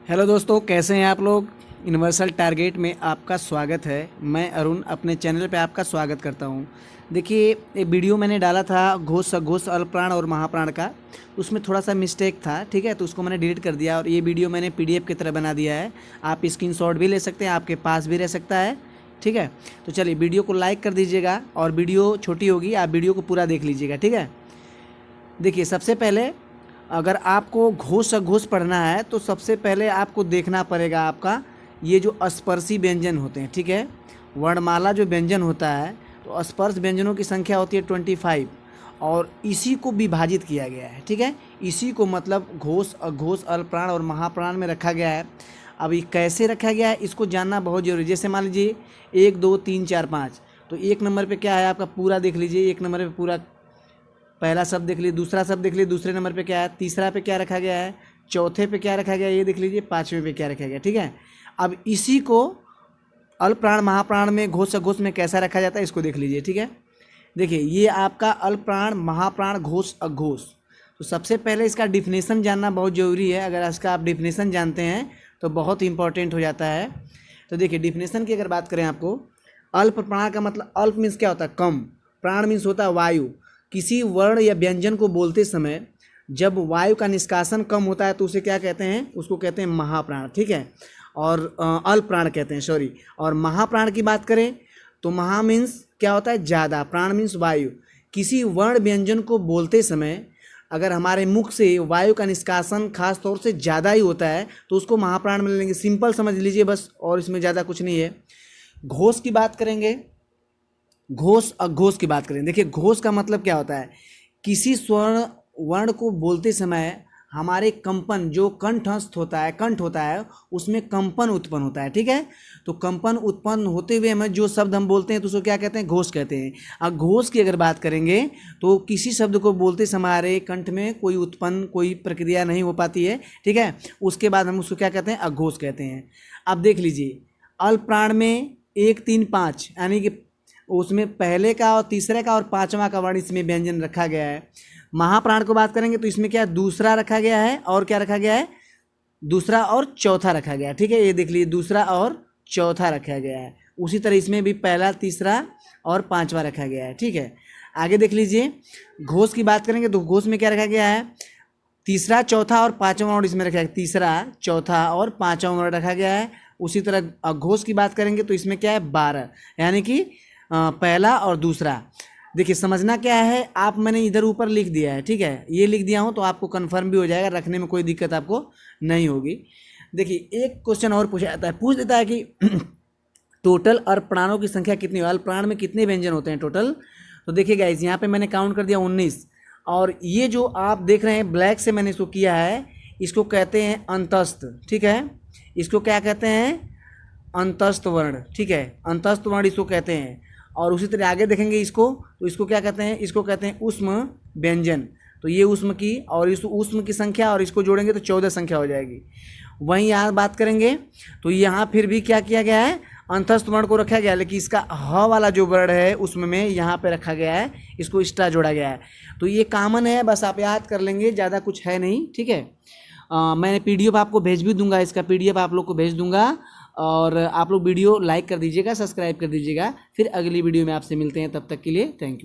Hello दोस्तों, कैसे हैं आप लोग। यूनिवर्सल टारगेट में आपका स्वागत है। मैं अरुण अपने चैनल पे आपका स्वागत करता हूं। देखिए, एक वीडियो मैंने डाला था घोष सघोष अल्पप्राण और महाप्राण का। उसमें थोड़ा सा मिस्टेक था, ठीक है, तो उसको मैंने डिलीट कर दिया और ये वीडियो मैंने पीडीएफ की तरह बना दिया है। आप स्क्रीनशॉट भी ले सकते हैं, आपके पास भी रह सकता है, ठीक है। तो चलिए, वीडियो को लाइक कर दीजिएगा और वीडियो छोटी होगी, आप वीडियो को पूरा देख लीजिएगा, ठीक है। देखिए, सबसे पहले अगर आपको घोष सघोष पढ़ना है तो सबसे पहले आपको देखना पड़ेगा आपका ये जो स्पर्शी व्यंजन होते हैं, ठीक है। वर्णमाला जो व्यंजन होता है तो स्पर्श व्यंजनों की संख्या होती है 25 और इसी को विभाजित किया गया है, ठीक है। इसी को मतलब घोष अघोष अल्पप्राण और महाप्राण में रखा गया है। अब ये कैसे रखा गया है इसको जानना बहुत जरूरी है। जैसे मान लीजिए 1 2 3 4 5, तो 1 नंबर पे क्या है आपका पूरा देख लीजिए। 1 नंबर पे पूरा पहला शब्द देख लीजिए, दूसरा शब्द देख लीजिए, दूसरे नंबर पे क्या है, तीसरा पे क्या रखा गया है, चौथे पे क्या रखा गया है ये देख लीजिए, पाँचवें पे क्या रखा गया, ठीक है। अब इसी को अल्पप्राण महाप्राण में घोष सघोष में कैसा रखा जाता है इसको देख लीजिए, ठीक है। देखिए, ये आपका अल्पप्राण महाप्राण घोष अघोष। तो सबसे पहले इसका डिफिनेशन जानना बहुत ज़रूरी है। अगर इसका आप डिफिनेशन जानते हैं तो बहुत इंपॉर्टेंट हो जाता है। तो देखिए, डिफिनेशन की अगर बात करें आपको, अल्प प्राण का मतलब अल्प मीन्स क्या होता है, कम। प्राण मीन्स होता है वायु। किसी वर्ण या व्यंजन को बोलते समय जब वायु का निष्कासन कम होता है तो उसे क्या कहते हैं, उसको कहते हैं महाप्राण, ठीक है। और अल्प प्राण कहते हैं, सॉरी। और महाप्राण की बात करें तो महा मीन्स क्या होता है, ज़्यादा। प्राण मीन्स वायु। किसी वर्ण व्यंजन को बोलते समय अगर हमारे मुख से वायु का निष्कासन खास तौर से ज़्यादा ही होता है तो उसको महाप्राण में लेंगे। सिंपल समझ लीजिए बस, और इसमें ज़्यादा कुछ नहीं है। घोष की बात करेंगे, घोष अघोष की बात करें। देखिए, घोष का मतलब क्या होता है, किसी स्वर्ण वर्ण को बोलते समय हमारे कंपन जो कंठस्थ होता है, कंठ होता है, उसमें कंपन उत्पन्न होता है, ठीक है। तो कंपन उत्पन्न होते हुए हमें जो शब्द हम बोलते हैं तो उसको क्या कहते हैं, घोष कहते हैं। अब घोष की अगर बात करेंगे तो किसी शब्द को बोलते समय हमारे कंठ में कोई उत्पन्न कोई प्रक्रिया नहीं हो पाती है, ठीक है, उसके बाद हम उसको क्या कहते हैं, अघोष कहते हैं। अब देख लीजिए, अल्प प्राण में 1 3 5 यानी कि उसमें पहले का और तीसरे का और पांचवा का वर्ण इसमें व्यंजन रखा गया है। महाप्राण को बात करेंगे तो इसमें क्या दूसरा रखा गया है और क्या रखा गया है, दूसरा और चौथा रखा गया है, ठीक है। ये देख लीजिए, दूसरा और चौथा रखा गया है। उसी तरह इसमें भी पहला तीसरा और पांचवा रखा गया है, ठीक है। आगे देख लीजिए, घोष की बात करेंगे तो घोष में क्या रखा गया है, तीसरा चौथा और पांचवा वर्ण इसमें रखा है। तीसरा चौथा और पांचवा वर्ण रखा गया है। उसी तरह अघोष की बात करेंगे तो इसमें क्या है 12, यानी कि पहला और दूसरा। देखिए, समझना क्या है, आप मैंने इधर ऊपर लिख दिया है, ठीक है, ये लिख दिया हूँ तो आपको कंफर्म भी हो जाएगा, रखने में कोई दिक्कत आपको नहीं होगी। देखिए, एक क्वेश्चन और पूछा जाता है, पूछ देता है कि टोटल अल्पप्राणों की संख्या कितनी है, अल्पप्राण में कितने व्यंजन होते हैं टोटल। तो देखिए गाइस, यहाँ पे मैंने काउंट कर दिया 19। और ये जो आप देख रहे हैं ब्लैक से मैंने इसको किया है, इसको कहते हैं अंतस्थ, ठीक है। इसको क्या कहते हैं, अंतस्थ वर्ण, ठीक है, अंतस्थ वर्ण इसको कहते हैं। और उसी तरह आगे देखेंगे इसको, तो इसको क्या कहते हैं, इसको कहते हैं ऊष्म व्यंजन। तो ये ऊष्म की और इस ऊष्म की संख्या और इसको जोड़ेंगे तो 14 संख्या हो जाएगी। वहीं यहाँ बात करेंगे तो यहाँ फिर भी क्या किया गया है, अंतस्थ वर्ण को रखा गया है, लेकिन इसका ह वाला जो वर्ण है उसमें में यहाँ पे रखा गया है, इसको एक्स्ट्रा जोड़ा गया है। तो ये कॉमन है, बस आप याद कर लेंगे, ज़्यादा कुछ है नहीं, ठीक है। मैं पीडीएफ आपको भेज भी दूंगा, इसका पीडीएफ आप लोग को भेज दूंगा। और आप लोग वीडियो लाइक कर दीजिएगा, सब्सक्राइब कर दीजिएगा। फिर अगली वीडियो में आपसे मिलते हैं, तब तक के लिए थैंक यू।